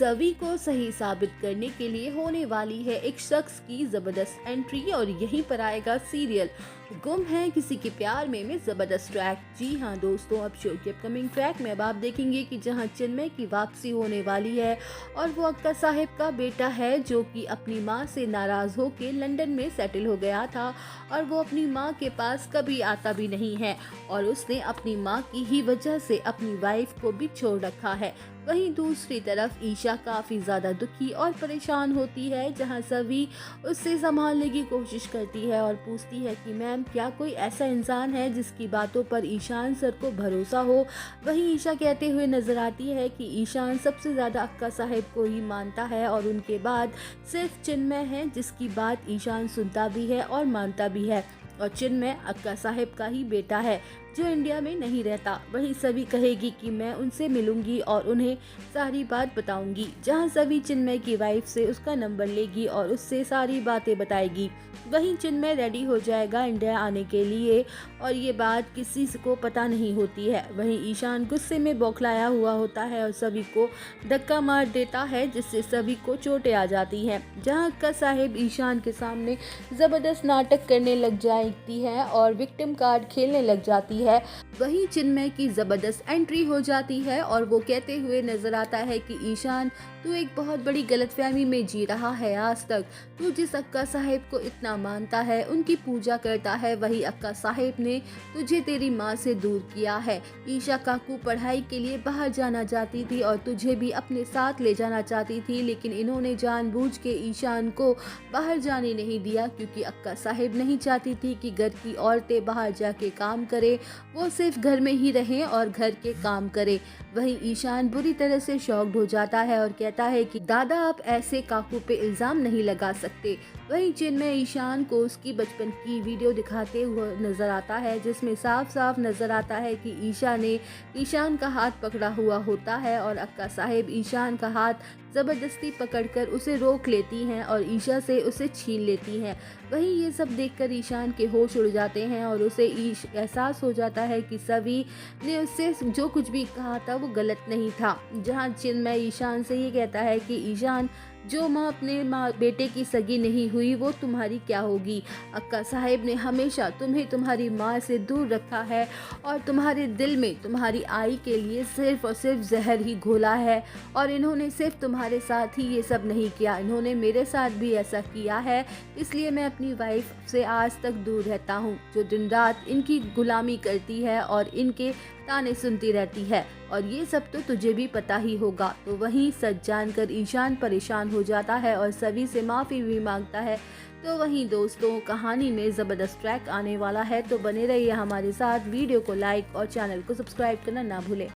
सभी को सही साबित करने के लिए होने वाली है एक शख्स की जबरदस्त एंट्री और यहीं पर आएगा सीरियल गुम है किसी के प्यार में जबरदस्त ट्रैक। जी हाँ दोस्तों, अब शो के अपकमिंग ट्रैक में अब आप देखेंगे कि जहां चिन्मय की वापसी होने वाली है और वो अक्का साहिब का बेटा है जो कि अपनी मां से नाराज होकर लंदन में सेटल हो गया था और वो अपनी मां के पास कभी आता भी नहीं है और उसने अपनी मां की ही वजह से अपनी वाइफ को भी छोड़ रखा है। वहीं दूसरी तरफ ईशा काफ़ी ज़्यादा दुखी और परेशान होती है, जहां सभी उससे संभालने की कोशिश करती है और पूछती है कि मैम क्या कोई ऐसा इंसान है जिसकी बातों पर ईशान सर को भरोसा हो। वहीं ईशा कहते हुए नजर आती है कि ईशान सबसे ज़्यादा अक्का साहिब को ही मानता है और उनके बाद सिर्फ चिन्मय है जिसकी बात ईशान सुनता भी है और मानता भी है और चिन्मय अक्का साहिब का ही बेटा है जो इंडिया में नहीं रहता। वहीं सभी कहेगी कि मैं उनसे मिलूंगी और उन्हें सारी बात बताऊंगी, जहां सभी चिन्मय की वाइफ से उसका नंबर लेगी और उससे सारी बातें बताएगी। वहीं चिन्मय रेडी हो जाएगा इंडिया आने के लिए और ये बात किसी को पता नहीं होती है। वहीं ईशान गुस्से में बौखलाया हुआ होता है और सभी को धक्का मार देता है जिससे सभी को चोटें आ जाती हैं। जहां अक्का साहिब ईशान के सामने जबरदस्त नाटक करने लग जाती है और विक्टिम कार्ड खेलने लग जाती है। वहीं चिन्मय की जबरदस्त एंट्री हो जाती है और वो कहते हुए नजर आता है कि ईशान तू एक बहुत बड़ी गलतफहमी में जी रहा है। आज तक तू जिस अक्का साहिब को इतना मानता है, उनकी पूजा करता है, वही अक्का साहिब ने तुझे तेरी माँ से दूर किया है। ईशा काकू पढ़ाई के लिए बाहर जाना चाहती थी और तुझे भी अपने साथ ले जाना चाहती थी, लेकिन इन्होंने जानबूझ के ईशान को बाहर जाने नहीं दिया क्योंकि अक्का साहिब नहीं चाहती थी कि घर की औरतें बाहर जाके काम करे, वो सिर्फ घर में ही रहें और घर के काम करे। वहीं ईशान बुरी तरह से शॉक्ड हो जाता है और कहता है कि दादा आप ऐसे काकू पे इल्जाम नहीं लगा सकते। वहीं चिन्मय ईशान को उसकी बचपन की वीडियो दिखाते हुए नजर आता है जिसमें साफ साफ नजर आता है कि ईशा ने ईशान का हाथ पकड़ा हुआ होता है और अक्का साहिब ईशान का हाथ जबरदस्ती पकड़कर उसे रोक लेती हैं और ईशा से उसे छीन लेती हैं। वहीं ये सब देखकर ईशान के होश उड़ जाते हैं और उसे एहसास हो जाता है कि सभी ने उससे जो कुछ भी कहा था वो गलत नहीं था। जहां चिन्मय ईशान से ये कहता है कि ईशान जो माँ अपने बेटे की सगी नहीं हुई वो तुम्हारी क्या होगी। अक्का साहिब ने हमेशा तुम्हें तुम्हारी माँ से दूर रखा है और तुम्हारे दिल में तुम्हारी आई के लिए सिर्फ और सिर्फ जहर ही घोला है और इन्होंने सिर्फ तुम्हारे साथ ही ये सब नहीं किया, इन्होंने मेरे साथ भी ऐसा किया है। इसलिए मैं अपनी वाइफ से आज तक दूर रहता हूँ जो दिन रात इनकी गुलामी करती है और इनके ताने सुनती रहती है और ये सब तो तुझे भी पता ही होगा। तो वहीं सच जानकर ईशान परेशान हो जाता है और सभी से माफ़ी भी मांगता है। तो वहीं दोस्तों कहानी में ज़बरदस्त ट्रैक आने वाला है, तो बने रहिए हमारे साथ। वीडियो को लाइक और चैनल को सब्सक्राइब करना ना भूलें।